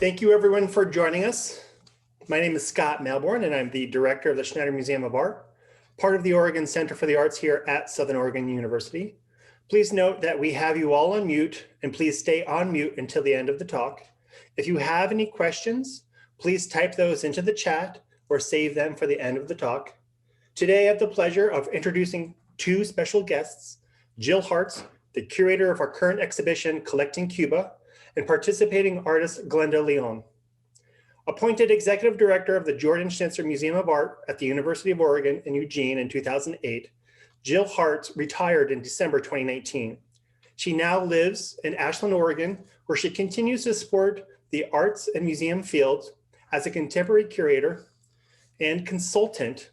Thank you everyone for joining us. My name is Scott Malbaurn and I'm the director of the Schnitzer Museum of Art, part of the Oregon Center for the Arts here at Southern Oregon University. Please note that we have you all on mute and please stay on mute until the end of the talk. If you have any questions, please type those into the chat or save them for the end of the talk. Today I have the pleasure of introducing two special guests, Jill Hartz, the curator of our current exhibition, Collecting Cuba, and participating artist Glenda León. Appointed executive director of the Jordan Schnitzer Museum of Art at the University of Oregon in Eugene in 2008, Jill Hartz retired in December 2019. She now lives in Ashland, Oregon, where she continues to support the arts and museum fields as a contemporary curator and consultant.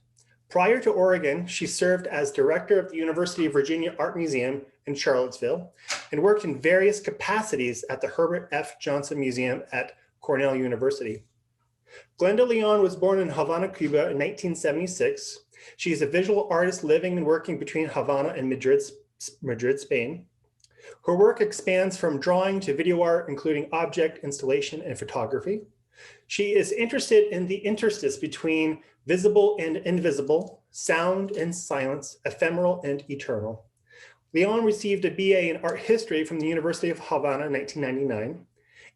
Prior to Oregon, she served as director of the University of Virginia Art Museum in Charlottesville and worked in various capacities at the Herbert F. Johnson Museum at Cornell University. Glenda León was born in Havana, Cuba in 1976. She is a visual artist living and working between Havana and Madrid, Spain. Her work expands from drawing to video art, including object installation and photography. She is interested in the interstice between visible and invisible, sound and silence, ephemeral and eternal. León received a BA in art history from the University of Havana in 1999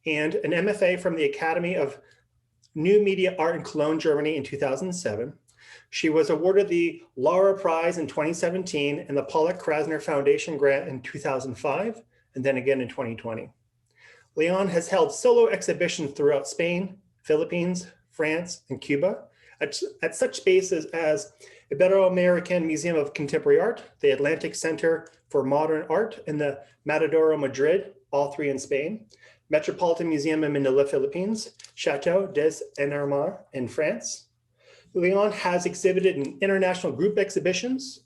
and an MFA from the Academy of New Media Art in Cologne, Germany in 2007. She was awarded the LARA Prize in 2017 and the Pollock-Krasner Foundation Grant in 2005, and then again in 2020. León has held solo exhibitions throughout Spain, Philippines, France, and Cuba at such spaces as Ibero-American Museum of Contemporary Art, the Atlantic Center for Modern Art in the Matadero, Madrid, all three in Spain, Metropolitan Museum in Manila, Philippines, Chateau des Enarmar in France. León has exhibited in international group exhibitions.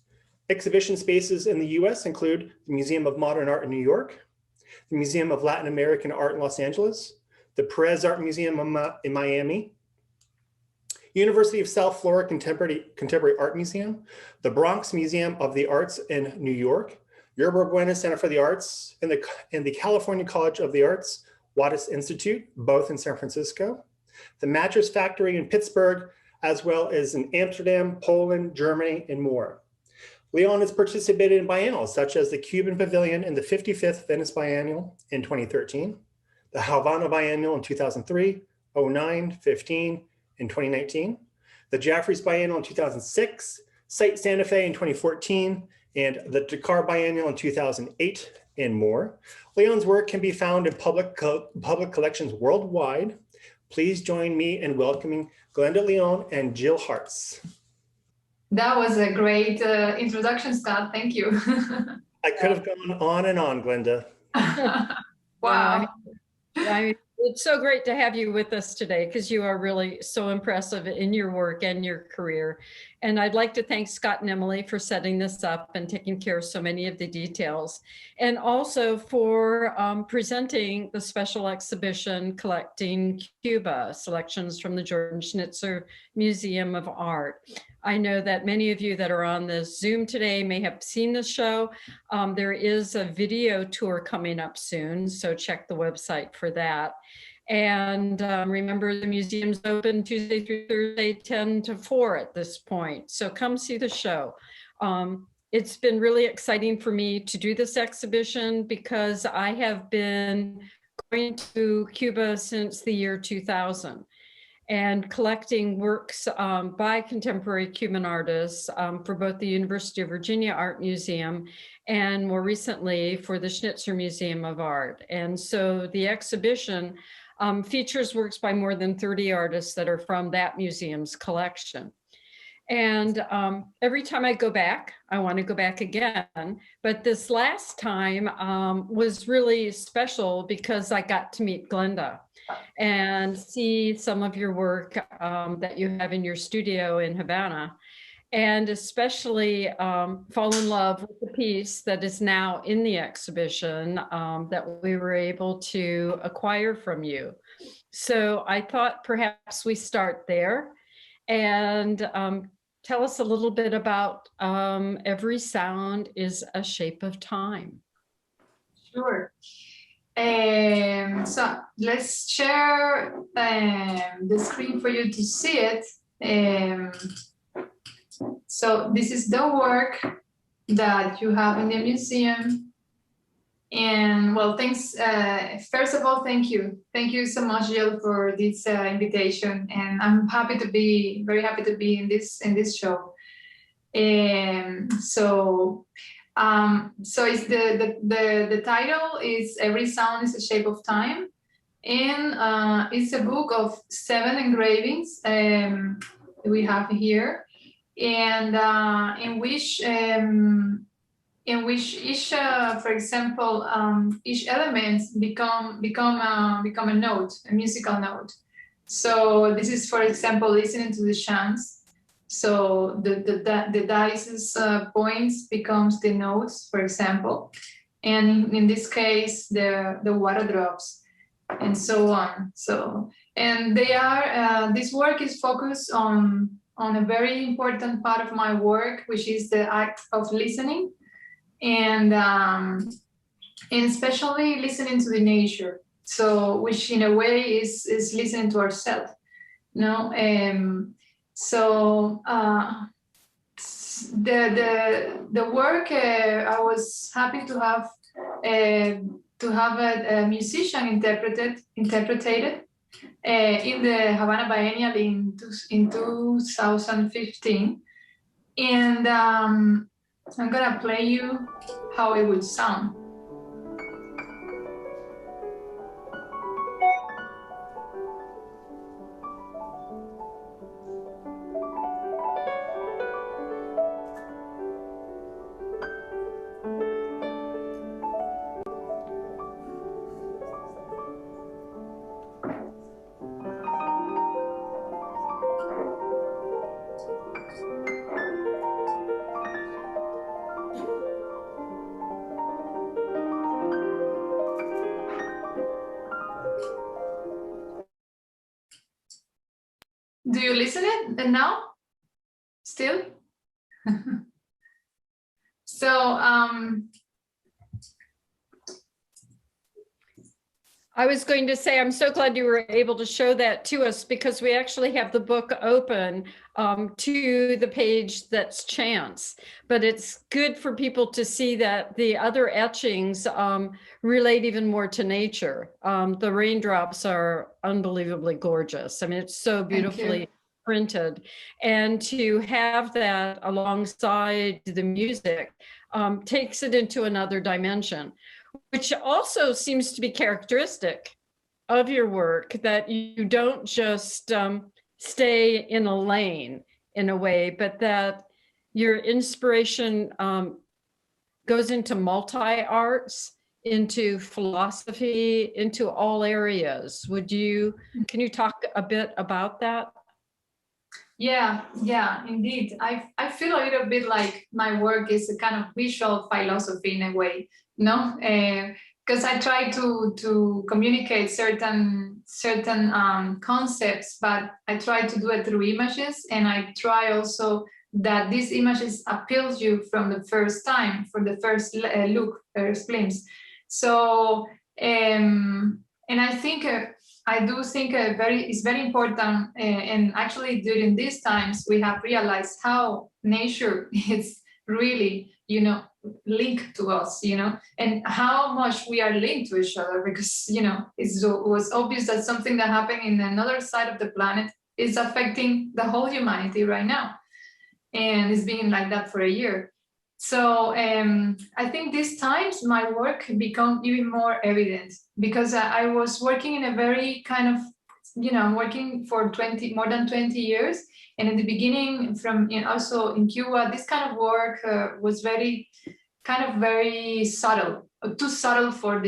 Exhibition spaces in the US include the Museum of Modern Art in New York, the Museum of Latin American Art in Los Angeles, the Perez Art Museum in Miami, University of South Florida Contemporary Art Museum, the Bronx Museum of the Arts in New York, Yerba Buena Center for the Arts, and the California College of the Arts, Wattis Institute, both in San Francisco, the Mattress Factory in Pittsburgh, as well as in Amsterdam, Poland, Germany, and more. León has participated in biennials such as the Cuban Pavilion in the 55th Venice Biennial in 2013, the Havana Biennial in 2003, 09, 15, in 2019, the Jaffrey's Biennial in 2006, Site Santa Fe in 2014, and the Dakar Biennale in 2008, and more. León's work can be found in public collections worldwide. Please join me in welcoming Glenda León and Jill Hartz. That was a great introduction, Scott. Thank you. I could have gone on and on, Glenda. Wow. It's so great to have you with us today because you are really so impressive in your work and your career. And I'd like to thank Scott and Emily for setting this up and taking care of so many of the details. And also for presenting the special exhibition Collecting Cuba, selections from the Jordan Schnitzer Museum of Art. I know that many of you that are on this Zoom today may have seen the show. There is a video tour coming up soon, so check the website for that. And remember, the museum's open Tuesday through Thursday, 10 to 4 at this point. So come see the show. It's been really exciting for me to do this exhibition because I have been going to Cuba since the year 2000 and collecting works by contemporary Cuban artists for both the University of Virginia Art Museum and more recently for the Schnitzer Museum of Art. And so the exhibition features works by more than 30 artists that are from that museum's collection. And every time I go back, I want to go back again. But this last time was really special because I got to meet Glenda and see some of your work that you have in your studio in Havana, and especially fall in love with the piece that is now in the exhibition that we were able to acquire from you. So I thought perhaps we start there and tell us a little bit about Every Sound is a Shape of Time. Sure. So let's share the screen for you to see it. So this is the work that you have in the museum. And well, thanks. First of all, thank you. Thank you so much, Jill, for this invitation. And I'm happy to be, very happy to be in this show. So it's the title is Every Sound is a Shape of Time. And it's a book of 7 engravings we have here. And in which each, for example, each element become a note, a musical note. So this is, for example, listening to the chants. So the dice's points becomes the notes, for example, and in this case the water drops, and so on. So and they are this work is focused on a very important part of my work, which is the act of listening. And especially listening to the nature, so which in a way is listening to ourselves, so the work I was happy to have a musician interpreted in the Havana Biennial in 2015, and I'm gonna play you how it would sound. Do you listen it and now? Still? So I was going to say, I'm so glad you were able to show that to us, because we actually have the book open to the page that's chants, but it's good for people to see that the other etchings relate even more to nature. The raindrops are unbelievably gorgeous. I mean, it's so beautifully printed, and to have that alongside the music takes it into another dimension, which also seems to be characteristic of your work, that you don't just stay in a lane in a way, but that your inspiration goes into multi-arts, into philosophy, into all areas. Can you talk a bit about that? Yeah, indeed. I feel a little bit like my work is a kind of visual philosophy in a way, because I try to communicate certain concepts, but I try to do it through images, and I try also that these images appeal you from the first time, from the first look, first glimpse. So, and I think. I do think it's very important, and actually during these times we have realized how nature is really, linked to us, and how much we are linked to each other, because it was obvious that something that happened in another side of the planet is affecting the whole humanity right now, and it's been like that for a year. So I think these times my work become even more evident, because I was working in a very kind of, I'm working for more than 20 years. And in the beginning, also in Cuba, this kind of work was very subtle, too subtle for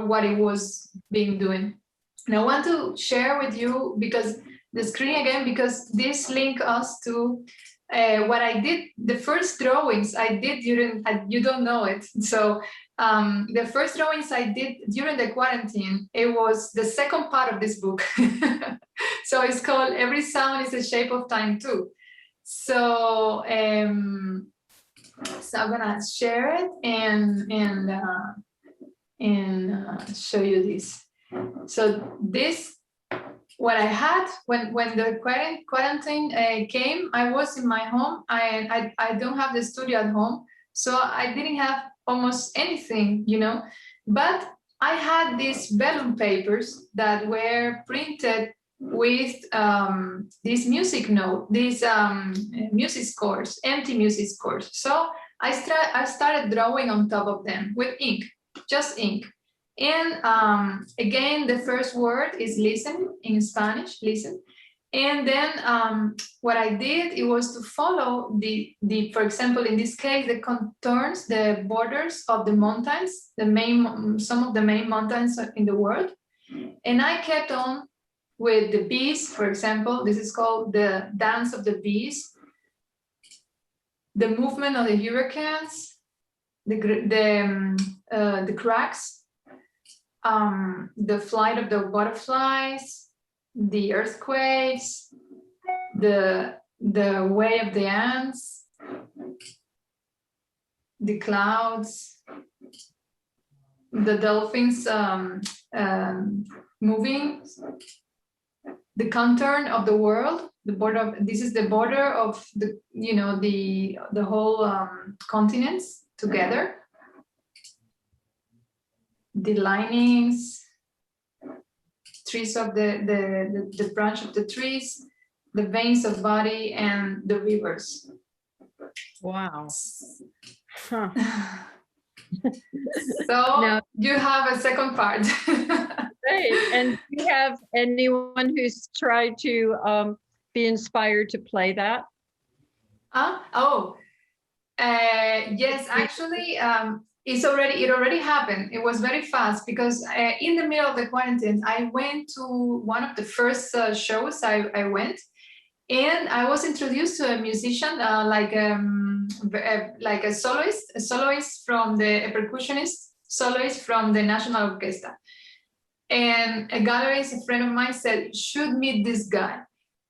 what it was being doing. And I want to share with you, because the screen again, because this link us to what I did, the first drawings I did during, you don't know it. So the first drawings I did during the quarantine, it was the second part of this book. So it's called Every Sound is a Shape of Time Too. So, so I'm gonna share it, and and show you this. So this, what I had when the quarantine came, I was in my home. I don't have the studio at home, so I didn't have almost anything, you know, but I had these vellum papers that were printed with these music note, these music scores, empty music scores. So I started drawing on top of them with ink, just ink. And again, the first word is listen in Spanish, listen. And then what I did, it was to follow the, for example, in this case, the contours, the borders of the mountains, some of the main mountains in the world. And I kept on with the bees, for example. This is called the dance of the bees. The movement of the hurricanes, the cracks, the flight of the butterflies, the earthquakes, the way of the ants, the clouds, the dolphins moving, the contour of the world, the border. This is the border of the, you know, the whole continents together. The linings, trees of the branch of the trees, the veins of body, and the rivers. Wow. Huh. So now, you have a second part. great. And do you have anyone who's tried to be inspired to play that? Yes, actually, it already happened. It was very fast because in the middle of the quarantine, I went to one of the first shows I went, and I was introduced to a musician, like a soloist from a percussionist soloist from the National Orchestra. And a gallerist, a friend of mine, said, "You should meet this guy."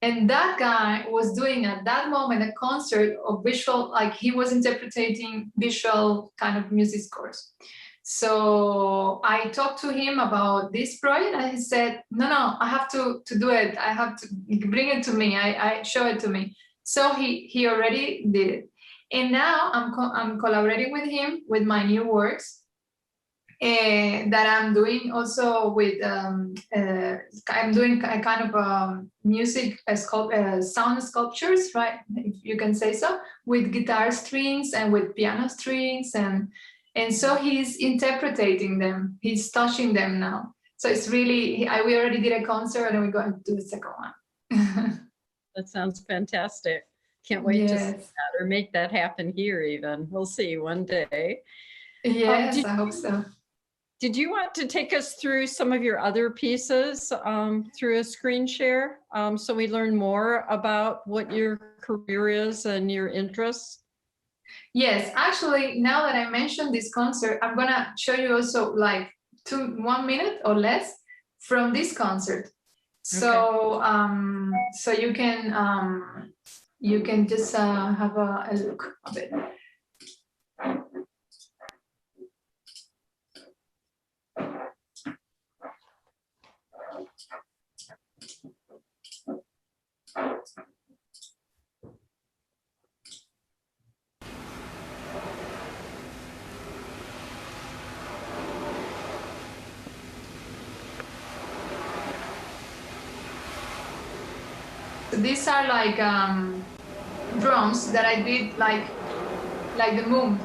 And that guy was doing at that moment a concert of visual, like he was interpreting visual kind of music scores. So I talked to him about this project, and he said, no, I have to do it. I have to bring it to me. I show it to me. So he already did it. And now I'm collaborating with him with my new works. That I'm doing also with, I'm doing a kind of music, sound sculptures, right? If you can say so, with guitar strings and with piano strings. And so he's interpreting them, he's touching them now. So it's really, we already did a concert and we're going to do the second one. That sounds fantastic. Can't wait Yes. to see that or make that happen here even. We'll see one day. Yes, I hope so. Did you want to take us through some of your other pieces through a screen share so we learn more about what your career is and your interests? Yes, actually, now that I mentioned this concert, I'm gonna show you also like 1 minute or less from this concert. So so you can just have a look of it. These are like drums that I did like the moon.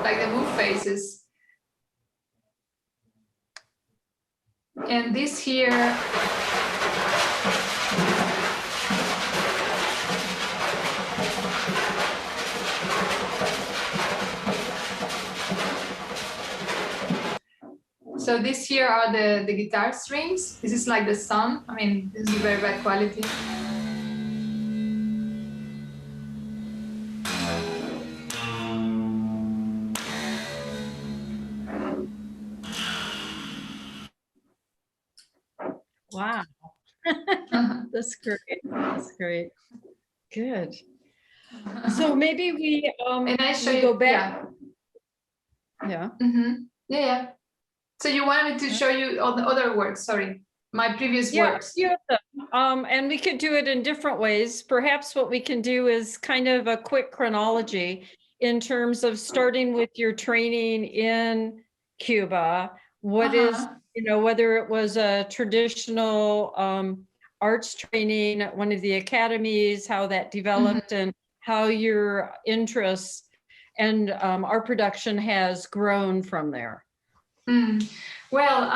Like the moon faces. And this here, so these here are the guitar strings. This is like the sun. I mean, this is very bad quality. Wow. That's great. That's great. Good. So maybe we And I show we you, go back. Yeah. Yeah. So you wanted me to show you all the other works, sorry, my previous Yeah, works. few of them. And we could do it in different ways. Perhaps what we can do is kind of a quick chronology in terms of starting with your training in Cuba. What is, whether it was a traditional arts training at one of the academies, how that developed, and how your interests and art production has grown from there. Well,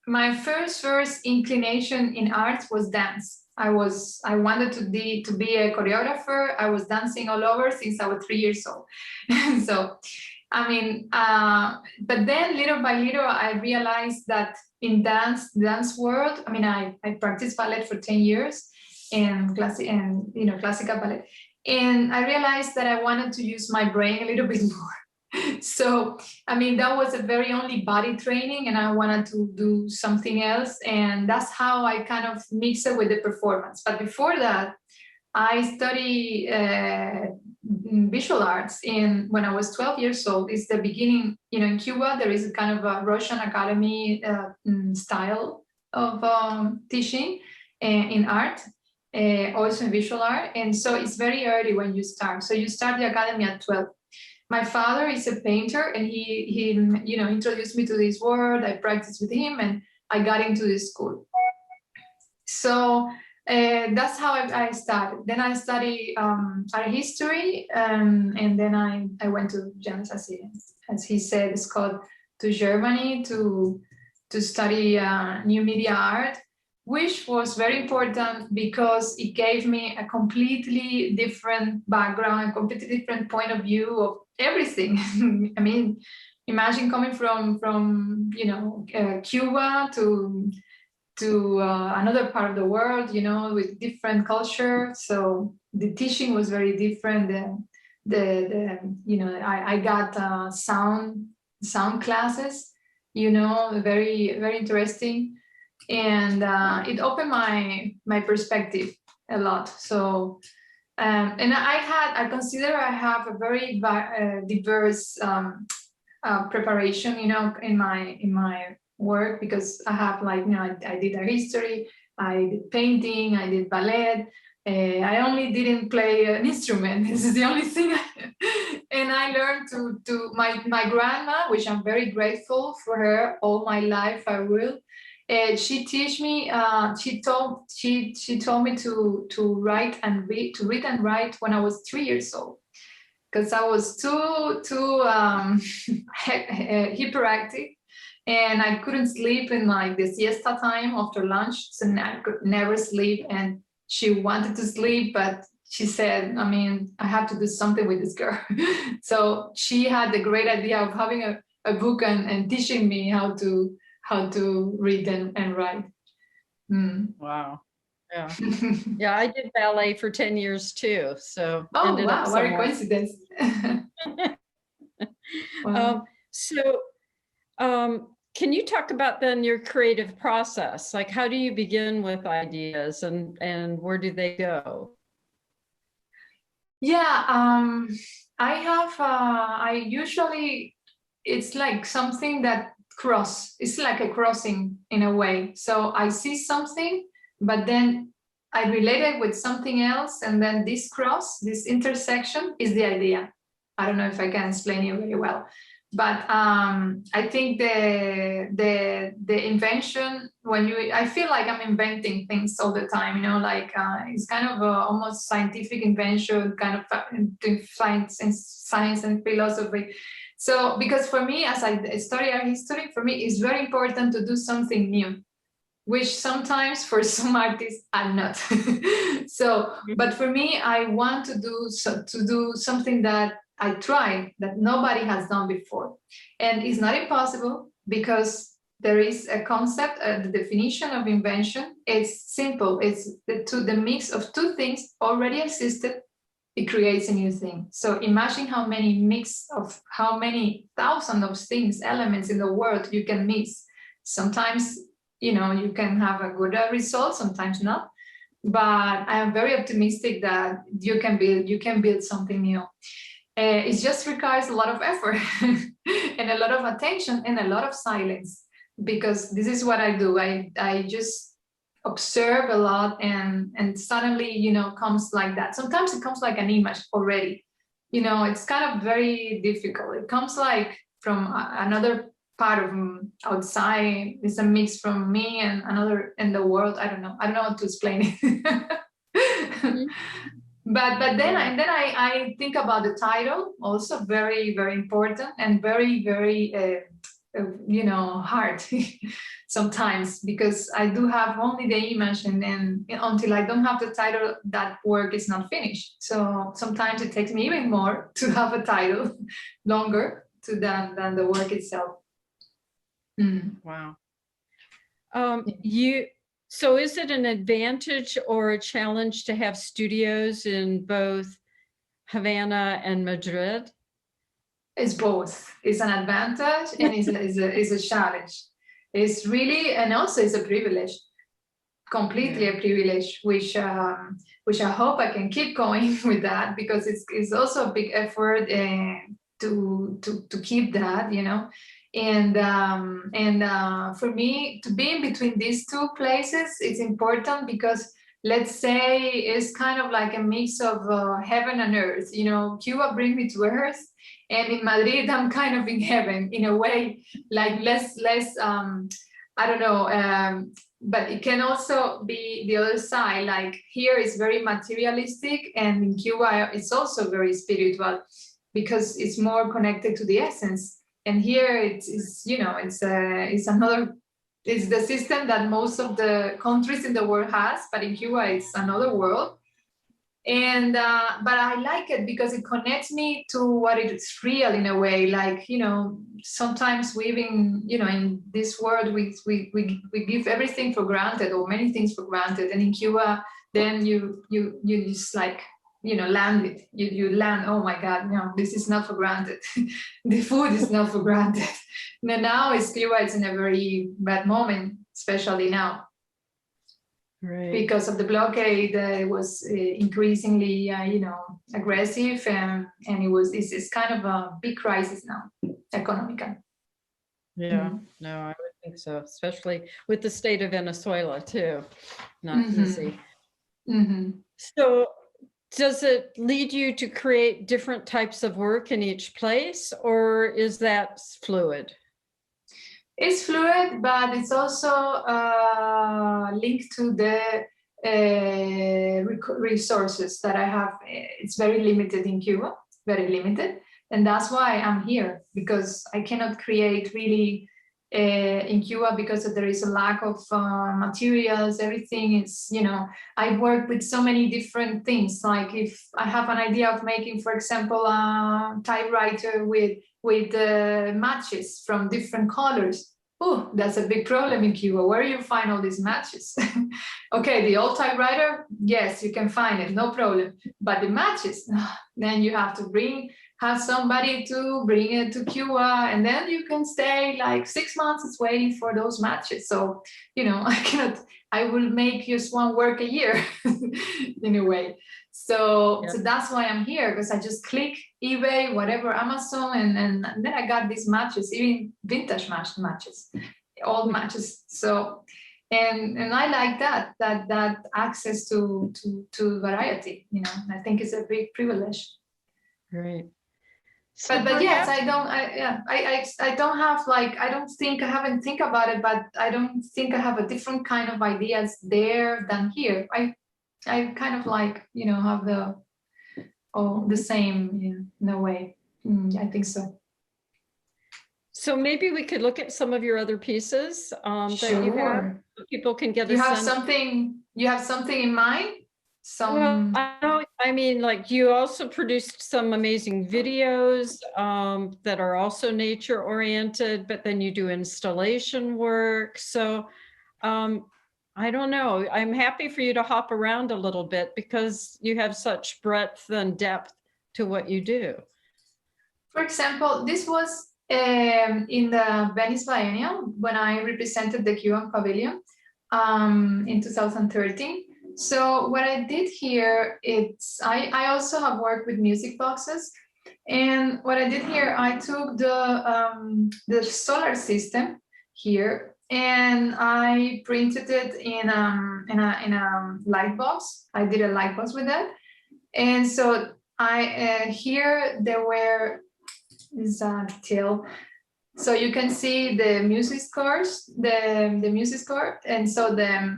my first inclination in art was dance. I wanted to be a choreographer. I was dancing all over since I was 3 years old. So, I mean, but then little by little, I realized that in dance world, I mean, I practiced ballet for 10 years and classical ballet. And I realized that I wanted to use my brain a little bit more. So, I mean, that was a very only body training and I wanted to do something else. And that's how I kind of mix it with the performance. But before that, I studied visual arts when I was 12 years old. It's the beginning, in Cuba, there is a kind of a Russian academy style of teaching in art, also in visual art. And so it's very early when you start. So you start the academy at 12. My father is a painter and he introduced me to this world. I practiced with him and I got into this school. So that's how I started. Then I studied art history and then I went to as he said, it's called to Germany to study new media art, which was very important because it gave me a completely different background, a completely different point of view of everything. I mean, imagine coming from Cuba to another part of the world, with different culture. So the teaching was very different. I got sound classes, very very interesting. And it opened my perspective a lot. So, and I consider I have a very diverse preparation, in my work because I have I did art history, I did painting, I did ballet. I only didn't play an instrument. This is the only thing. And I learned to my grandma, which I'm very grateful for her all my life. I will. She teach me. She told me to write and read, to read and write when I was 3 years old, because I was too hyperactive, and I couldn't sleep in the siesta time after lunch. So I could never sleep, and she wanted to sleep, but she said, I mean, I have to do something with this girl. So she had the great idea of having a book and teaching me how to read and write. Wow. Yeah. Yeah, I did ballet for 10 years too. So oh wow, what a coincidence. Wow. Can you talk about then your creative process? Like, how do you begin with ideas and where do they go? Yeah, I usually, it's like something that it's like a crossing in a way. So I see something, but then I relate it with something else. And then this intersection is the idea. I don't know if I can explain it very well, but I think the invention, I feel like I'm inventing things all the time, it's kind of almost scientific invention, kind of science and philosophy. So, because for me, as I study art history, for me, it's very important to do something new, which sometimes for some artists are not. So, but for me, I want to do something that I tried that nobody has done before. And it's not impossible because there is a concept, the definition of invention. It's simple. It's the mix of two things already existed. It creates a new thing. So imagine how many thousands of things, elements in the world you can mix. Sometimes, you can have a good result, sometimes not. but I am very optimistic that you can build something new. It just requires a lot of effort and a lot of attention and a lot of silence, because this is what I do. I just observe a lot, and suddenly, you know, comes like that. Sometimes it comes like an image already. You know, it's kind of very difficult. It comes like from another part of outside. It's a mix from me and another in the world. I don't know how to explain it. But then I think about the title, also very, very important, and very, very you know, hard sometimes, because I do have only the image, and then until I don't have the title, that work is not finished. So sometimes it takes me even more to have a title, longer than the work itself. Wow. So is it an advantage or a challenge to have studios in both Havana and Madrid? It's both. It's an advantage and it's a challenge. It's really, and also it's a privilege, completely a privilege, which I hope I can keep going with that, because it's also a big effort to keep that, you know. And for me to be in between these two places, it's important, because let's say it's kind of like a mix of heaven and earth. You know, Cuba brings me to earth, and in Madrid I'm kind of in heaven in a way, like less I don't know, but it can also be the other side. Like here is very materialistic, and in Cuba it's also very spiritual, because it's more connected to the essence. And here it's you know, it's the system that most of the countries in the world has, but in Cuba it's another world. And but I like it because it connects me to what is real in a way. Like, you know, sometimes we even, you know, in this world we give everything for granted, or many things for granted. And in Cuba, then you just like, you know, land it. You land, oh my God, no, this is not for granted. The food is not for granted. Now it's Cuba, it's in a very bad moment, especially now. Right. Because of the blockade, it was increasingly, you know, aggressive, and it's kind of a big crisis now, economical. Yeah, no, I would think so, especially with the state of Venezuela too. Not easy. So does it lead you to create different types of work in each place, or is that fluid? It's fluid, but it's also linked to the resources that I have. It's very limited in Cuba, very limited. And that's why I'm here, because I cannot create really in Cuba, because there is a lack of materials. Everything is, you know, I work with so many different things. Like if I have an idea of making, for example, a typewriter with matches from different colors. Oh, that's a big problem in Cuba. Where do you find all these matches? Okay, the old typewriter, yes, you can find it, no problem. But the matches, then you have to have somebody to bring it to Cuba, and then you can stay like 6 months waiting for those matches. So, you know, I will make just one work a year in a way. So that's why I'm here, because I just click eBay, whatever, Amazon, and then I got these matches, even vintage matches, old matches. So, and I like that access to variety, you know. I think it's a big privilege. Right. So but yes, I don't have like, I haven't think about it, but I don't think I have a different kind of ideas there than here. I kind of like, you know, have the same in a way. I think so. So maybe we could look at some of your other pieces that you have. People can get you have something in mind? Well, I mean, like you also produced some amazing videos that are also nature oriented, but then you do installation work. So I don't know. I'm happy for you to hop around a little bit, because you have such breadth and depth to what you do. For example, this was in the Venice Biennial when I represented the Cuban pavilion in 2013. So what I did here, I also have worked with music boxes. And what I did here, I took the solar system here and I printed it in a light box. I did a light box with that. And so here there were this detail. So you can see the music scores, the music score. And so the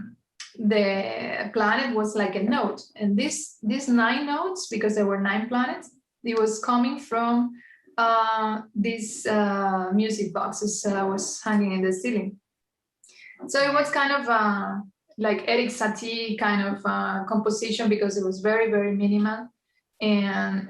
planet was like a note. And these 9 notes, because there were 9 planets, it was coming from these music boxes that was hanging in the ceiling. So it was kind of like Eric Satie kind of composition, because it was very, very minimal. And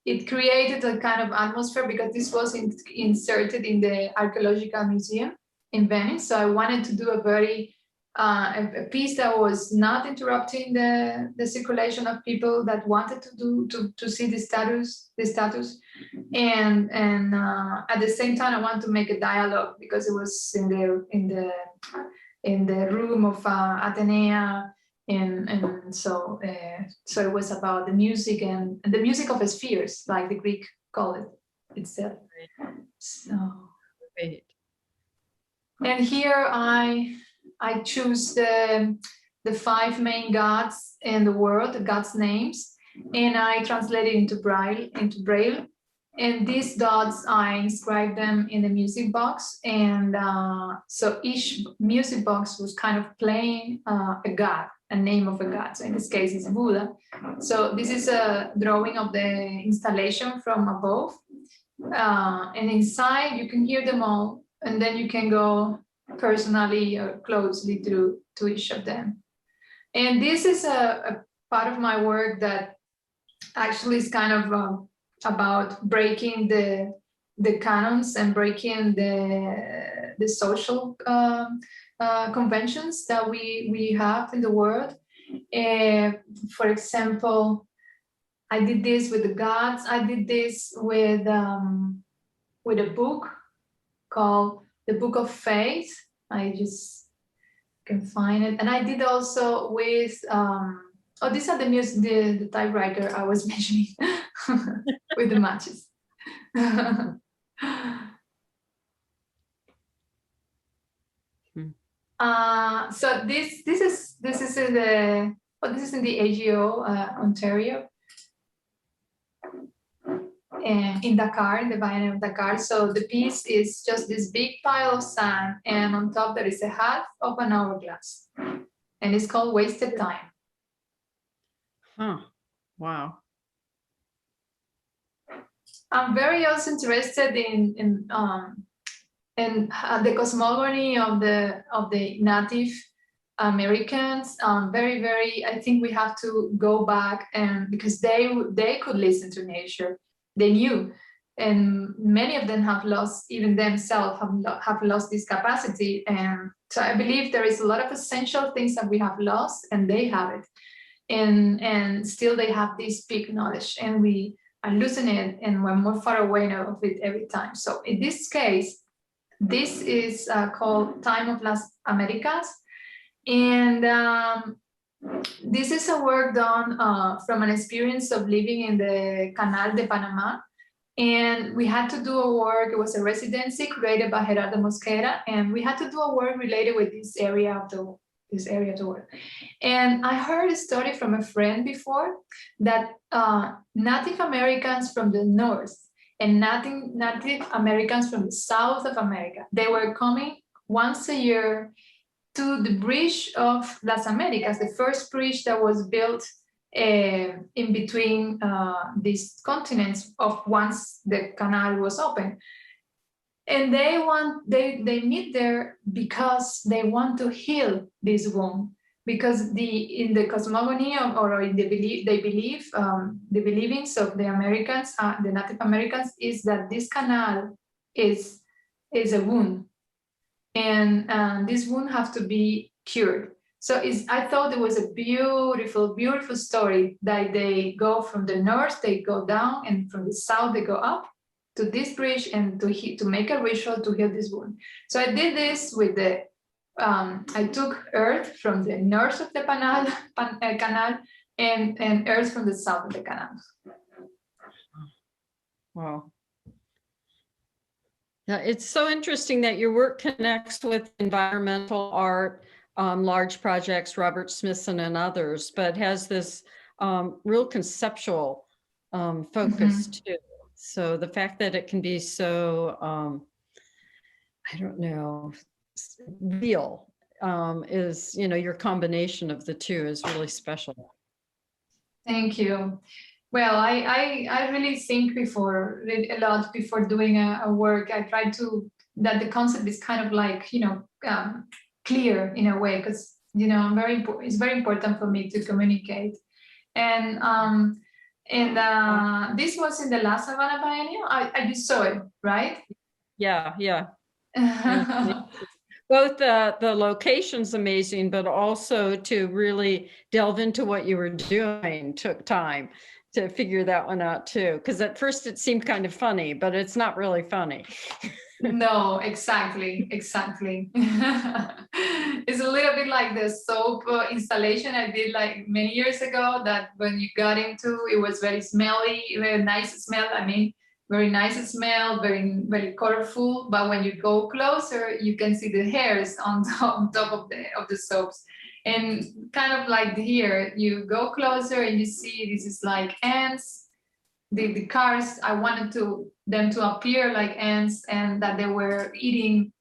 it created a kind of atmosphere, because this was inserted in the Archaeological Museum in Venice. So I wanted to do a very a piece that was not interrupting the circulation of people that wanted to see the status, and at the same time I want to make a dialogue, because it was in the room of Atenea, and so it was about the music and the music of spheres, like the Greek called it itself. So, Great. And here I choose the 5 main gods in the world, the gods' names, and I translate it into Braille. And these dots, I inscribe them in the music box. And so each music box was kind of playing a god, a name of a god. So in this case, it's Buddha. So this is a drawing of the installation from above. And inside, you can hear them all. And then you can go personally or closely to each of them. And this is a part of my work that actually is kind of about breaking the canons and breaking the social conventions that we have in the world. For example, I did this with the gods. I did this with a book called The Book of Faith. I just can find it. And I did also with, these are the typewriter I was mentioning with the matches. So this is in the AGO, Ontario, and in Dakar, in the Biennial of Dakar. So the piece is just this big pile of sand, and on top there is a half of an hourglass, and it's called Wasted Time. Huh. Wow. I'm very also interested in the cosmogony of the Native Americans. Very, I think we have to go back, and because they could listen to nature, they knew, and many of them have lost, even themselves have lost this capacity. And so I believe there is a lot of essential things that we have lost, and they have it, and still they have this big knowledge, and we are losing it, and we're more far away of it every time. So in this case, this is called Time of Las Americas, and this is a work done from an experience of living in the Canal de Panama. And we had to do a work, it was a residency created by Gerardo Mosquera, and we had to do a work related with this area of the world. And I heard a story from a friend before that Native Americans from the north and Native Americans from the south of America, they were coming once a year to the bridge of Las Americas, the first bridge that was built in between these continents of once the canal was open. And they meet there because they want to heal this wound, because in the cosmogony or in the beliefs of the Americans, the Native Americans, is that this canal is a wound, and this wound have to be cured. So I thought it was a beautiful, beautiful story that they go from the north, they go down, and from the south they go up to this bridge and to make a ritual to heal this wound. So I did this with the I took earth from the north of the canal and earth from the south of the canal. Wow. Yeah, it's so interesting that your work connects with environmental art, large projects, Robert Smithson and others, but has this real conceptual focus too. So the fact that it can be so, I don't know, real is, you know, your combination of the two is really special. Thank you. Well, I really think a lot before doing a work. I try to, that the concept is kind of like, you know, clear in a way, because, you know, it's very important for me to communicate. And this was in the last Havana Biennial. You saw it, right? Yeah, yeah. Both the location's amazing, but also to really delve into what you were doing took time to figure that one out too. Because at first it seemed kind of funny, but it's not really funny. No, exactly. It's a little bit like the soap installation I did like many years ago, that when you got into, it was very smelly, very nice smell. I mean, very nice smell, very, very colorful. But when you go closer, you can see the hairs on top of the soaps. And kind of like here, you go closer and you see this is like ants. The cars, I wanted them to appear like ants, and that they were eating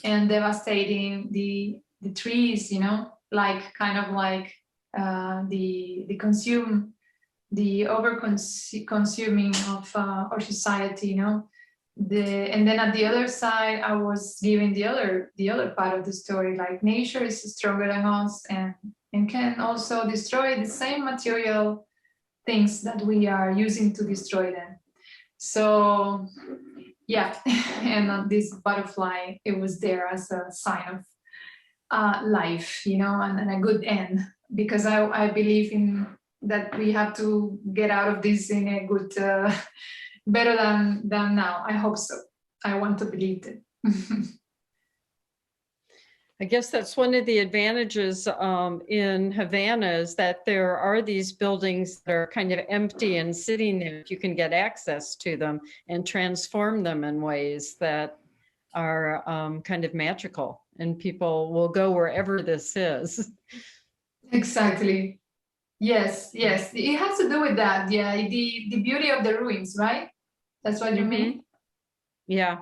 and devastating the trees, you know, like kind of like the over consuming of our society, you know. And then at the other side, I was giving the other part of the story, like nature is stronger than us and can also destroy the same material things that we are using to destroy them. So yeah, and this butterfly, it was there as a sign of life, you know, and a good end, because I believe in that we have to get out of this in a good, better than now. I hope so. I want to believe it. I guess that's one of the advantages in Havana, is that there are these buildings that are kind of empty and sitting there. If you can get access to them and transform them in ways that are kind of magical, and people will go wherever this is. Exactly. Yes, it has to do with that. Yeah, the beauty of the ruins, right? That's what you mean? Yeah.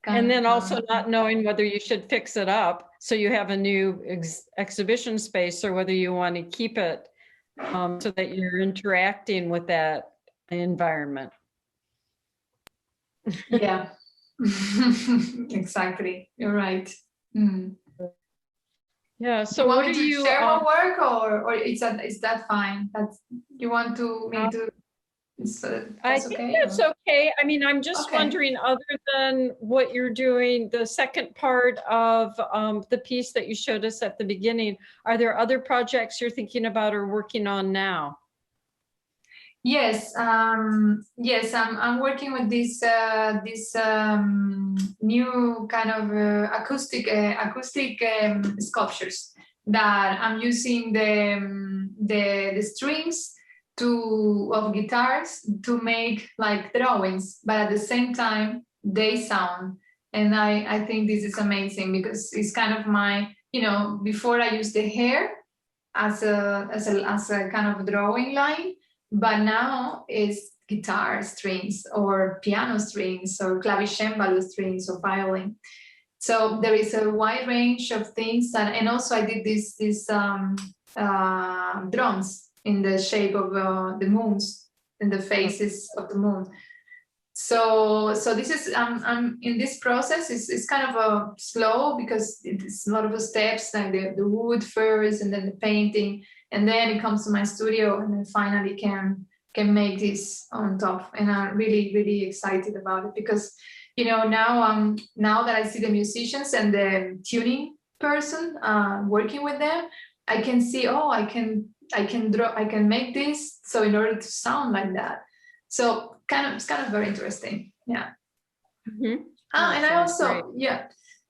And then also not knowing whether you should fix it up so you have a new exhibition space, or whether you want to keep it so that you're interacting with that environment. Yeah, exactly. You're right. Mm. Yeah. So you want what me do to you share more work, or is that fine? That's you want to me to? I think okay, that's okay. I mean, I'm just Okay. wondering, other than what you're doing, the second part of the piece that you showed us at the beginning, are there other projects you're thinking about or working on now? Yes, yes, I'm working with this new kind of acoustic sculptures, that I'm using the strings of guitars to make like drawings, but at the same time they sound. And I think this is amazing, because it's kind of my, you know, before I used the hair as a kind of drawing line, but now it's guitar strings or piano strings or clavicembalo strings or violin. So there is a wide range of things, and also I did these drums in the shape of the moons, in the faces of the moon. So this is I'm in this process. It's kind of a slow, because it's a lot of steps, like the wood first, and then the painting, and then it comes to my studio, and then finally can make this on top. And I'm really excited about it, because you know, now that I see the musicians and the tuning person working with them, I can see, oh, I can make this, so in order to sound like that. So it's kind of very interesting. Yeah. Mm-hmm. And I also, yeah,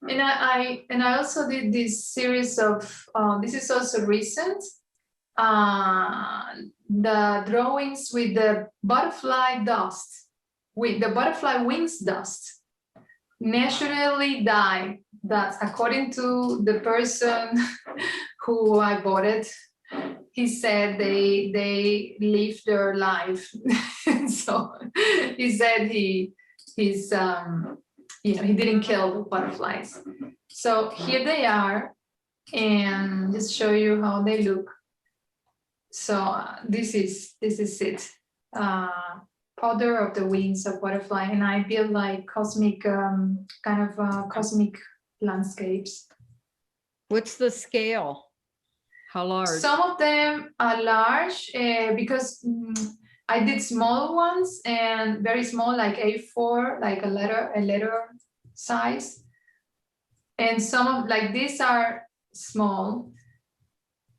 And I also did this series of, this is also recent, the drawings with the butterfly dust, with the butterfly wings dust, naturally dyed. That's according to the person who I bought it. He said they live their life. So he said he's you know, he didn't kill the butterflies. So here they are, and just show you how they look. So this is it. Powder of the wings of butterfly, and I build like cosmic kind of cosmic landscapes. What's the scale? How large? Some of them are large because I did small ones and very small, like A4, like a letter size. And some of like these are small.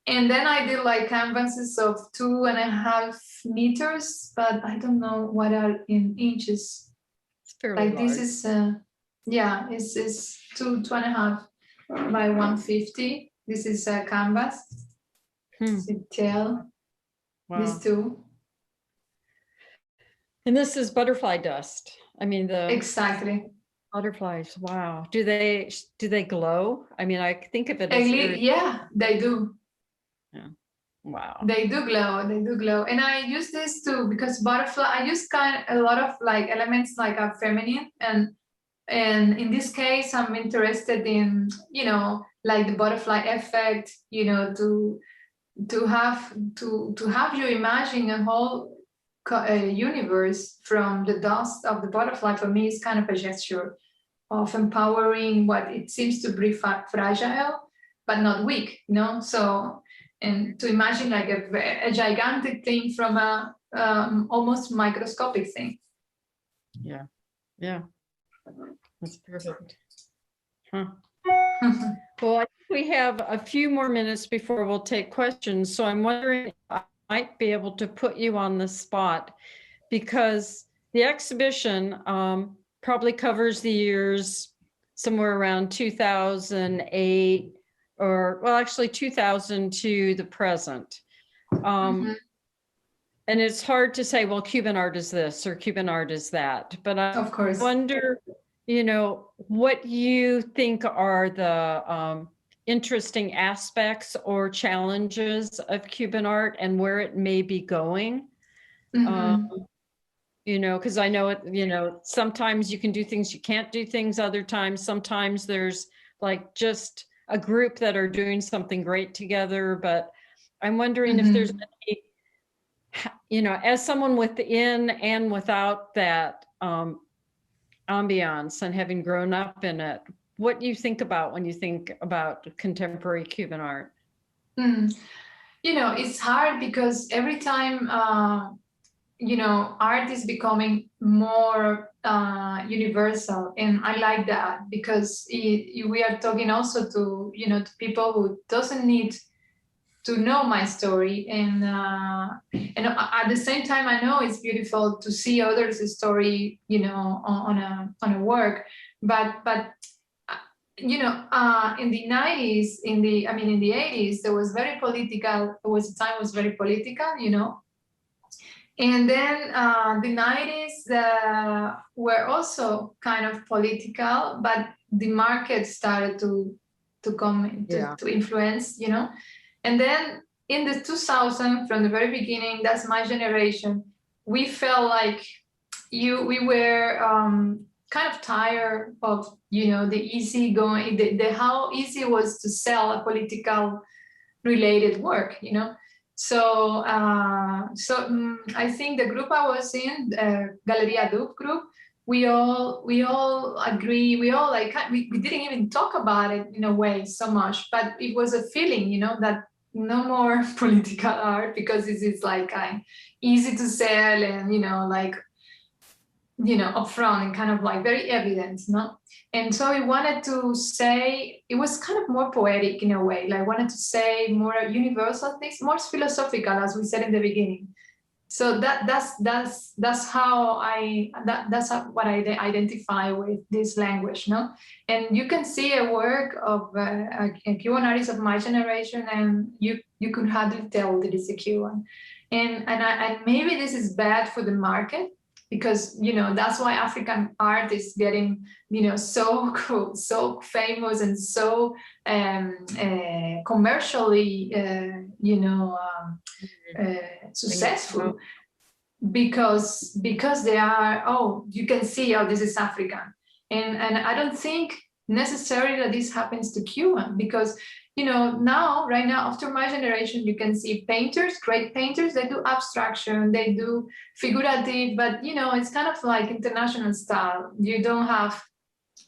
And then I did like canvases of 2.5 meters, but I don't know what are in inches. It's fairly Like large. this is, yeah, it's 2.5 by 150. This is a canvas. Detail. Wow. These two. And this is butterfly dust. I mean, the Exactly. butterflies. Wow. Do they glow? I mean, I think of it as Yeah, they do. Yeah. Wow. They do glow. They do glow. And I use this too because butterfly. I use a lot of like elements like a feminine, and in this case, I'm interested in, you know, like the butterfly effect. You know, to have you imagine a whole universe from the dust of the butterfly. For me, is kind of a gesture of empowering what it seems to be fragile, but not weak. You know, so. And to imagine like a gigantic thing from a almost microscopic thing. Yeah, yeah, that's perfect. Huh. Well, I think we have a few more minutes before we'll take questions. So I'm wondering if I might be able to put you on the spot, because the exhibition probably covers the years somewhere around 2008, or well, actually 2000 to the present. And it's hard to say, well, Cuban art is this or Cuban art is that, but I Of course. wonder, you know, what you think are the interesting aspects or challenges of Cuban art and where it may be going. You know, because I know it, you know, sometimes you can do things, you can't do things other times. Sometimes there's like just a group that are doing something great together, but I'm wondering if there's any, you know, as someone within and without that ambiance and having grown up in it, what do you think about when you think about contemporary Cuban art? You know, it's hard because every time, you know, art is becoming more universal, and I like that because we are talking also to, you know, to people who doesn't need to know my story, and at the same time, I know it's beautiful to see others' story, you know, on a work, but you know, in the 90s, in the 80s, there was very political. There was a time was very political, you know. And then the 90s were also kind of political, but the market started to come to influence, you know. And then in the 2000s, from the very beginning, that's my generation, we felt like we were kind of tired of, you know, the easy going, the how easy it was to sell a political related work, you know. So I think the group I was in, Galeria Duke group, we all agree, we all like, we didn't even talk about it in a way so much, but it was a feeling, you know, that no more political art because it is like easy to sell and, you know, like, you know, upfront and kind of like very evident, no? And so we wanted to say, it was kind of more poetic in a way, like wanted to say more universal things, more philosophical, as we said in the beginning. So that's how what I identify with this language, no? And you can see a work of a Cuban artist of my generation, and you could hardly tell that it's a Cuban. And maybe this is bad for the market, because that's why African art is getting so cool, so famous, and so commercially successful, because they are, oh, you can see, oh, this is African. And I don't think necessarily that this happens to Cuban, because right now, after my generation, you can see painters, great painters, they do abstraction, they do figurative, but it's kind of like international style. You don't have,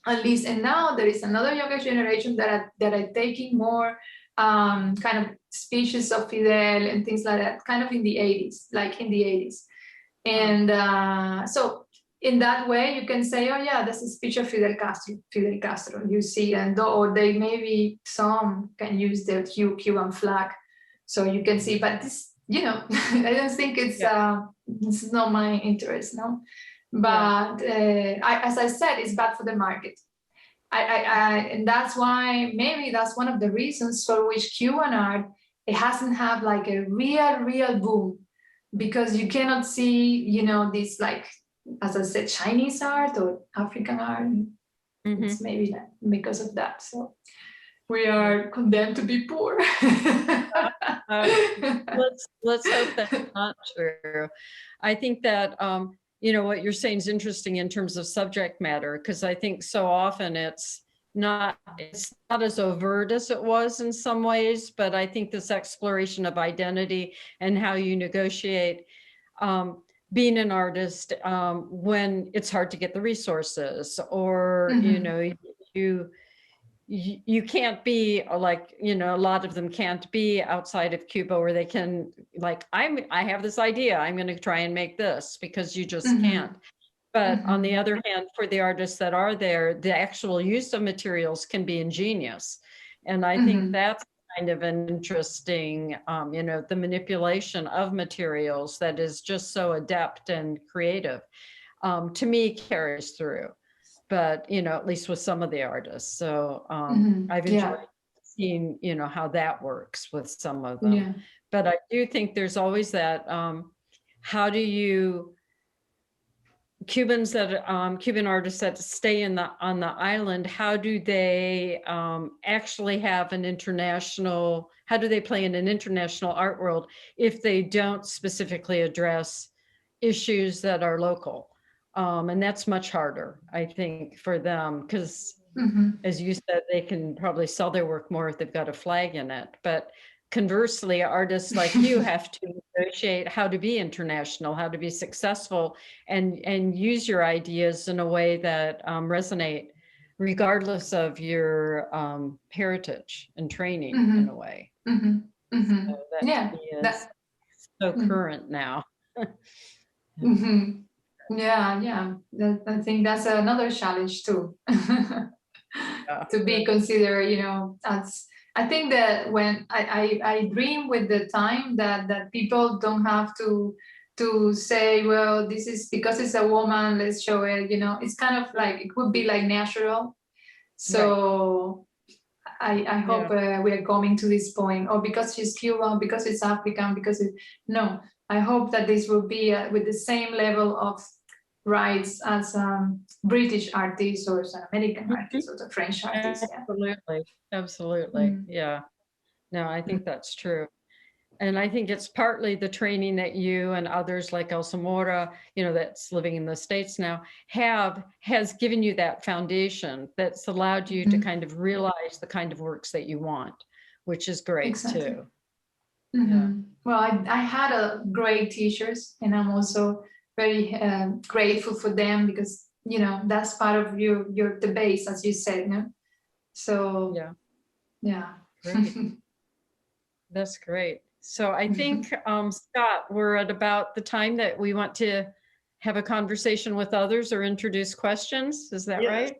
at least, and now there is another younger generation that are taking more kind of speeches of Fidel and things like that, kind of in the 80s, like in the 80s. And so in that way, you can say, oh yeah, that's a speech of Fidel Castro, you see, or they maybe some can use the Cuban flag, so you can see. But this, I don't think it's this is not my interest, no. But as I said, it's bad for the market. And that's why, maybe that's one of the reasons for which Cuban art, it hasn't had like a real boom, because you cannot see, this, like, as I said, Chinese art or African art. It's maybe that, because of that. So we are condemned to be poor. Let's hope that's not true. I think that what you're saying is interesting in terms of subject matter, because I think so often it's not as overt as it was in some ways, but I think this exploration of identity and how you negotiate being an artist when it's hard to get the resources, or you can't be like, a lot of them can't be outside of Cuba, where they can, like, I have this idea, I'm going to try and make this, because you just can't. But on the other hand, for the artists that are there, the actual use of materials can be ingenious. And I think that's kind of an interesting, the manipulation of materials that is just so adept and creative, to me, carries through. But, at least with some of the artists. So I've enjoyed seeing, how that works with some of them. Yeah. But I do think there's always that, how do you, Cuban artists that stay on the island, how do they actually have an international, how do they play in an international art world if they don't specifically address issues that are local? And that's much harder, I think, for them, because as you said, they can probably sell their work more if they've got a flag in it. But conversely, artists like you have to negotiate how to be international, how to be successful, and use your ideas in a way that resonate, regardless of your heritage and training, in a way. So that is so current now. Yeah. I think that's another challenge too, to be considered, as, I think that when I dream with the time that people don't have to say, well, this is because it's a woman, let's show it, it's kind of like, it would be like natural. So I hope we are coming to this point, or because she's Cuban, because it's African, because no, I hope that this will be with the same level of rights as British artists, or an American artist, or the French artist. Absolutely. Yeah. No, I think that's true. And I think it's partly the training that you and others like Elsa Mora, that's living in the States now, has given you that foundation that's allowed you to kind of realize the kind of works that you want, which is great too. Yeah. Well, I had great teachers, and I'm also very grateful for them, because that's part of the base, as you said, no? So yeah. Great. That's great. So I think, Scott, we're at about the time that we want to have a conversation with others or introduce questions. Is that right?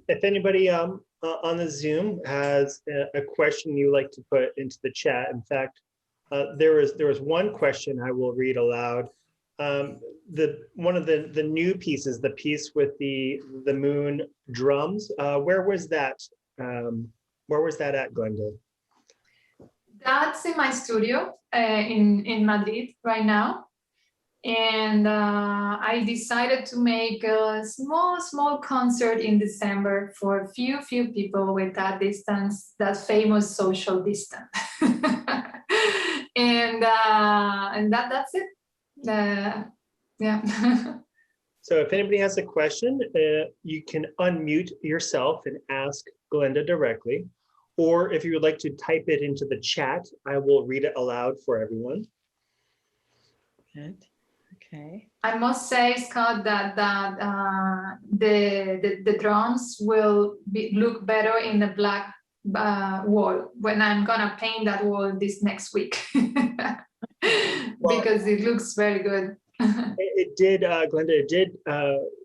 If anybody on the Zoom has a question you like to put into the chat, in fact, there was one question I will read aloud. one of the new pieces, the piece with the moon drums. Where was that? Where was that at, Glenda? That's in my studio in Madrid right now. And I decided to make a small concert in December for a few people with that distance, that famous social distance. and that's it. Yeah. So if anybody has a question, you can unmute yourself and ask Glenda directly. Or if you would like to type it into the chat, I will read it aloud for everyone. Good. Okay. I must say, Scott, that the drums will look better in the black wall when I'm gonna paint that wall this next week. Because it looks very good. It did, Glenda, it did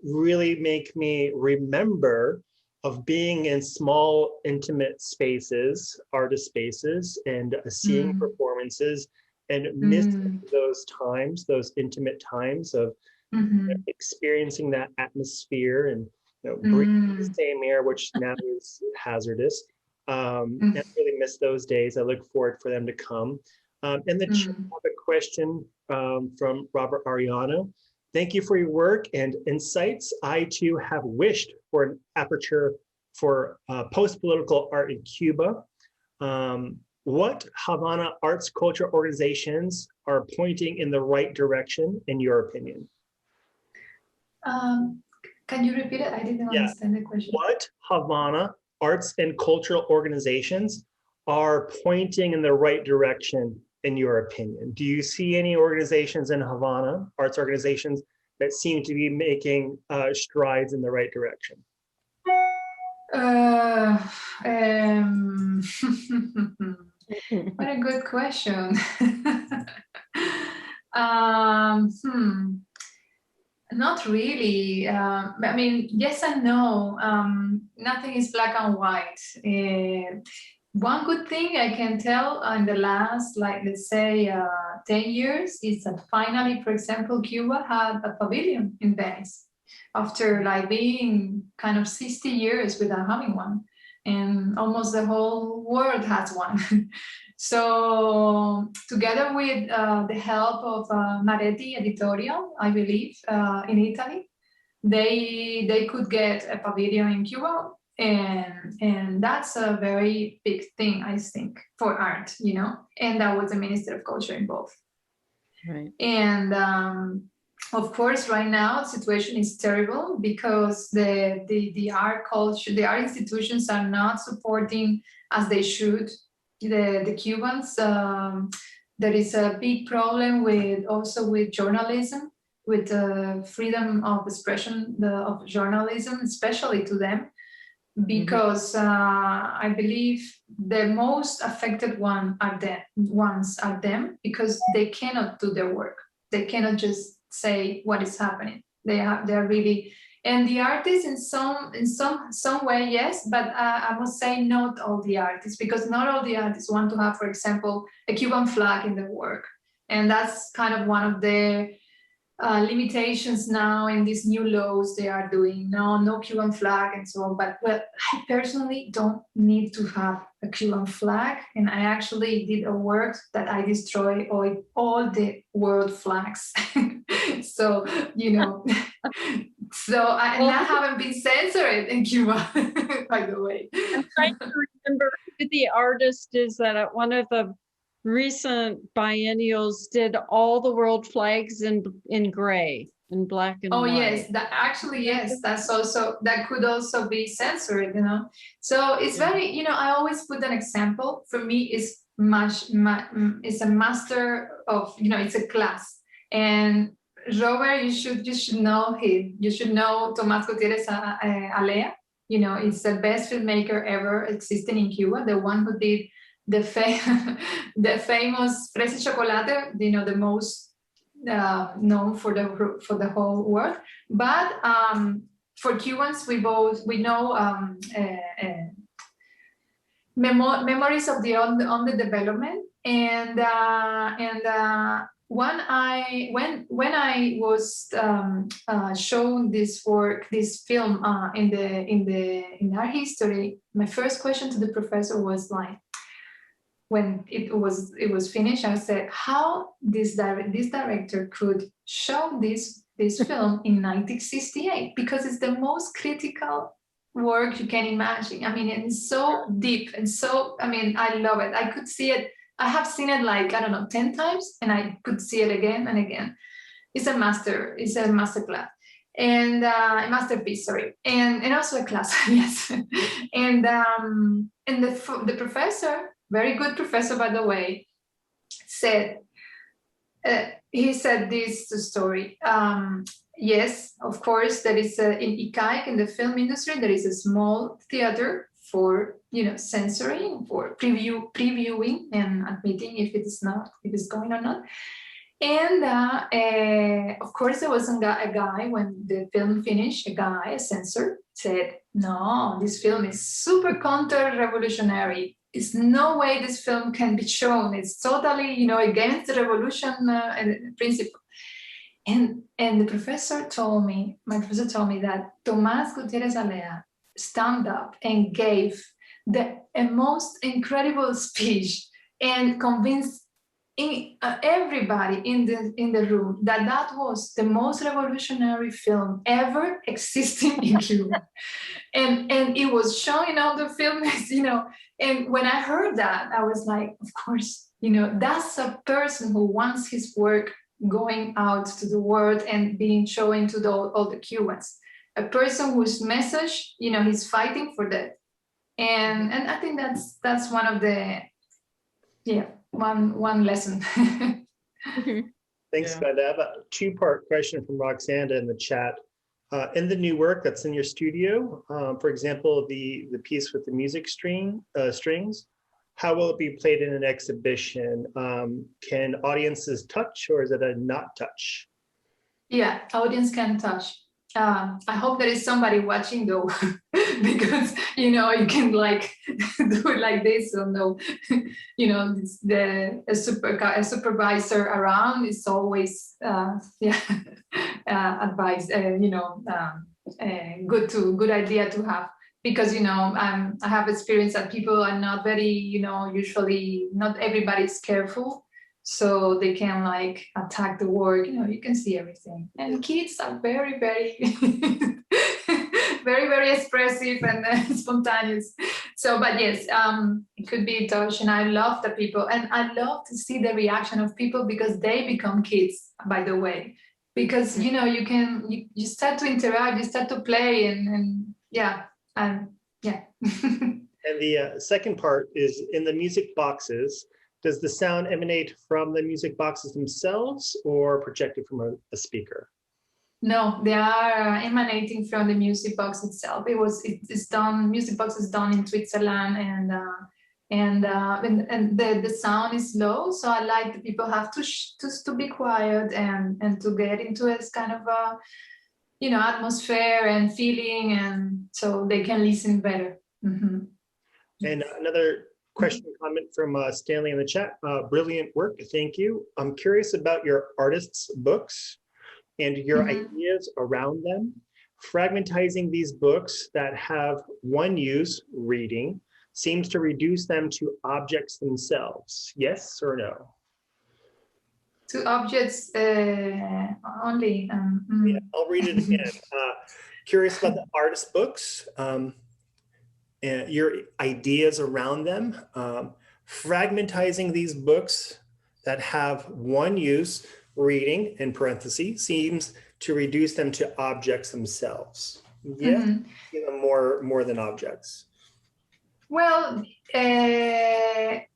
really make me remember of being in small, intimate spaces, artist spaces, and seeing performances, and missing those times, those intimate times of experiencing that atmosphere and breathing the same air, which now is hazardous. And I really miss those days. I look forward for them to come. And the chat have a question from Robert Ariano. Thank you for your work and insights. I too have wished for an aperture for post-political art in Cuba. What Havana arts culture organizations are pointing in the right direction, in your opinion? Can you repeat it? I didn't understand the question. What Havana arts and cultural organizations are pointing in the right direction, in your opinion? Do you see any organizations in Havana, arts organizations, that seem to be making strides in the right direction? What a good question. Not really. I mean, yes and no. Nothing is black and white. One good thing I can tell in the last, like, let's say 10 years is that finally, for example, Cuba had a pavilion in Venice after like being kind of 60 years without having one. And almost the whole world has one. So together with the help of Maretti Editorial, I believe, in Italy, they could get a pavilion in Cuba. And that's a very big thing, I think, for art, and that was the Minister of Culture involved. Right. And of course, right now, the situation is terrible because the art culture, the art institutions are not supporting as they should the Cubans. There is a big problem also with journalism, with the freedom of expression of journalism, especially to them. Because I believe the most affected ones are them because they cannot do their work. They cannot just say what is happening. They're really, and the artists in some way, yes, but I must say not all the artists, because not all the artists want to have, for example, a Cuban flag in their work, and that's kind of one of the limitations now in these new laws they are doing. No Cuban flag and so on. But well, I personally don't need to have a Cuban flag, and I actually did a work that I destroy all the world flags. So so I haven't been censored in Cuba, by the way. I'm trying to remember who the artist is that at one of the recent biennials did all the world flags in gray, in black and white. Yes, that could also be censored, So it's very, I always put an example. For me, it's it's a master of, it's a class. And Robert, you should know him. You should know Tomás Gutiérrez Alea. It's the best filmmaker ever existing in Cuba, the one who did the famous Fresa y Chocolate, the most known for the whole world. But for Cubans, we know Memories of the Underdevelopment, and when I was shown this work, this film in art history, my first question to the professor was like, when it was finished, I said, how this director could show this film in 1968, because it's the most critical work you can imagine. I mean, it's so deep and so, I mean, I love it. I could see it. I have seen it like, I don't know, 10 times, and I could see it again and again. It's a master class, and a masterpiece, sorry. And also a class, yes. And the professor, very good professor, by the way, said, he said this story. Yes, of course, there is in ICAIC, in the film industry, there is a small theater for, you know, censoring, for previewing and admitting if it's going or not. And of course, there was a guy when the film finished, a censor, said, no, this film is super counter-revolutionary. There's no way this film can be shown. It's totally, you know, against the revolution principle. And my professor told me that Tomás Gutiérrez Alea stand up and gave a most incredible speech and convinced everybody in the room that was the most revolutionary film ever existing in Cuba. and it was shown in all the films, you know. And when I heard that, I was like, of course, you know, that's a person who wants his work going out to the world and being shown to all the Cubans. A person whose message, you know, he's fighting for that. And I think that's one of the, yeah, one lesson. Thanks, Glenda. I have a two-part question from Roxanda in the chat. In the new work that's in your studio, for example, the piece with the music strings, how will it be played in an exhibition? Can audiences touch, or is it a not touch? Yeah, audience can touch. I hope there is somebody watching though, because, you know, you can like do it like this, or no, you know, a supervisor around is always advice, you know, good idea to have, because, you know, I have experience that people are not very, you know, usually not everybody's careful. So they can like attack the work, you know, you can see everything. And kids are very, very, very, very expressive and spontaneous. So, but yes, it could be touch. And I love the people, and I love to see the reaction of people, because they become kids, by the way, because, you know, you start to interact, you start to play, and yeah. And the second part is, in the music boxes, does the sound emanate from the music boxes themselves or projected from a speaker? No, they are emanating from the music box itself. It's done. Music box is done in Switzerland, and the sound is low. So I like the people have to be quiet and to get into a kind of a, you know, atmosphere and feeling, and so they can listen better. Mm-hmm. And another question, comment from Stanley in the chat. Brilliant work, thank you. I'm curious about your artists' books and your ideas around them. Fragmentizing these books that have one use, reading, seems to reduce them to objects themselves. Yes or no? To objects only. Yeah, I'll read it again. Curious about the artist books, and your ideas around them. Fragmentizing these books that have one use, reading, in parentheses, seems to reduce them to objects themselves. Yes, more than objects. Well, Robin,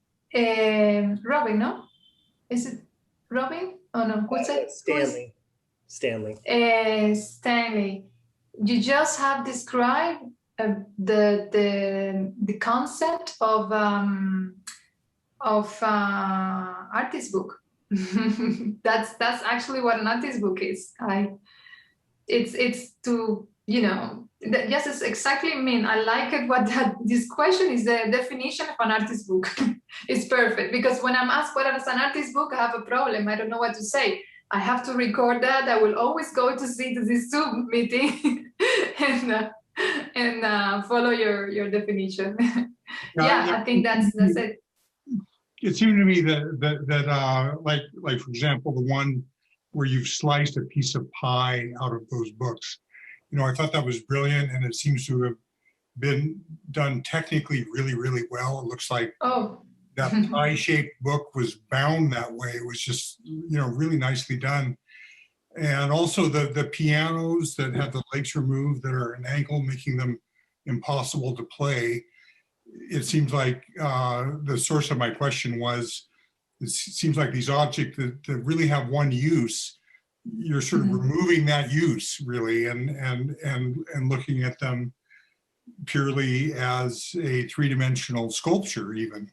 no? Is it Robin? Oh no, who's it? Stanley. Stanley. Stanley. You just have described the concept of artist book. That's actually what an artist book is. It's to you know, yes, it's exactly mean. I like it. This question is the definition of an artist book. It's perfect because when I'm asked what is an artist book, I have a problem. I don't know what to say. I have to record that. I will always go to see this Zoom meeting and follow your definition. Yeah, I think that's it. It seemed to me that like for example, the one where you've sliced a piece of pie out of those books, you know, I thought that was brilliant, and it seems to have been done technically really, really well. It looks like that pie-shaped book was bound that way. It was just, you know, really nicely done. And also the pianos that have the legs removed that are an angle, making them impossible to play. It seems like the source of my question was, it seems like these objects that really have one use, you're sort of removing that use really and looking at them purely as a three-dimensional sculpture even.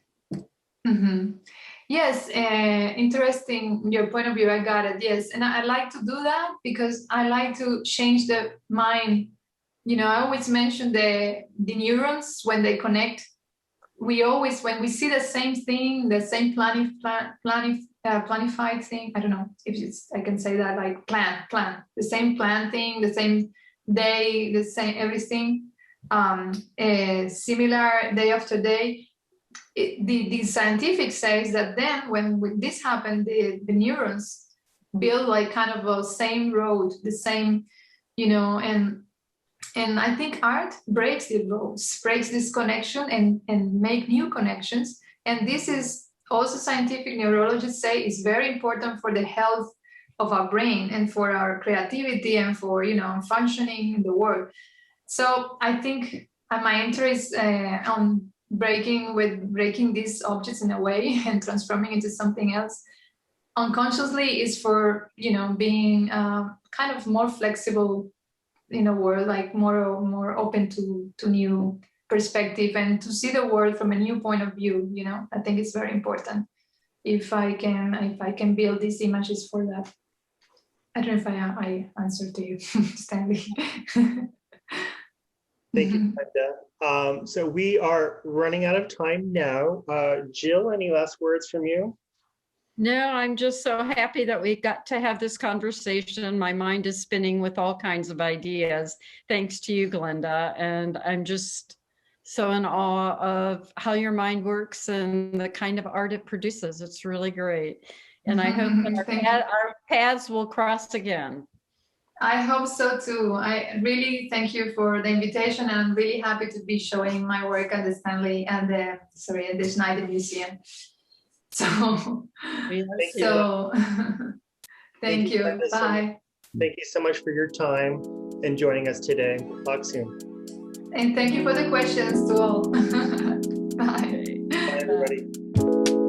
Yes, interesting your point of view. I got it. Yes, and I like to do that because I like to change the mind. You know, I always mention the neurons when they connect. We always, when we see the same thing, the same planified thing. I don't know if I can say that, like plan, the same plan thing, the same day, the same everything, similar day after day. The scientific says that then when this happened, the neurons build like kind of a same road, the same, you know, and I think art breaks the roads, breaks this connection and make new connections. And this is also scientific neurologists say is very important for the health of our brain and for our creativity and for, you know, functioning in the world. So I think my interest on breaking these objects in a way and transforming into something else unconsciously is for, you know, being kind of more flexible in a world, like more open to new perspective and to see the world from a new point of view. You know, I think it's very important if I can build these images for that. I don't know if I answered to you, Stanley. Thank you, Glenda. So we are running out of time now. Jill, any last words from you? No, I'm just so happy that we got to have this conversation. My mind is spinning with all kinds of ideas, thanks to you, Glenda. And I'm just so in awe of how your mind works and the kind of art it produces. It's really great. And I hope that our paths will cross again. I hope so too. I really thank you for the invitation. And I'm really happy to be showing my work at the Stanley and the Schneider Museum. So thank you. Bye. Thank you so much for your time and joining us today. Talk soon. And thank you for the questions to all. Bye. Bye, everybody.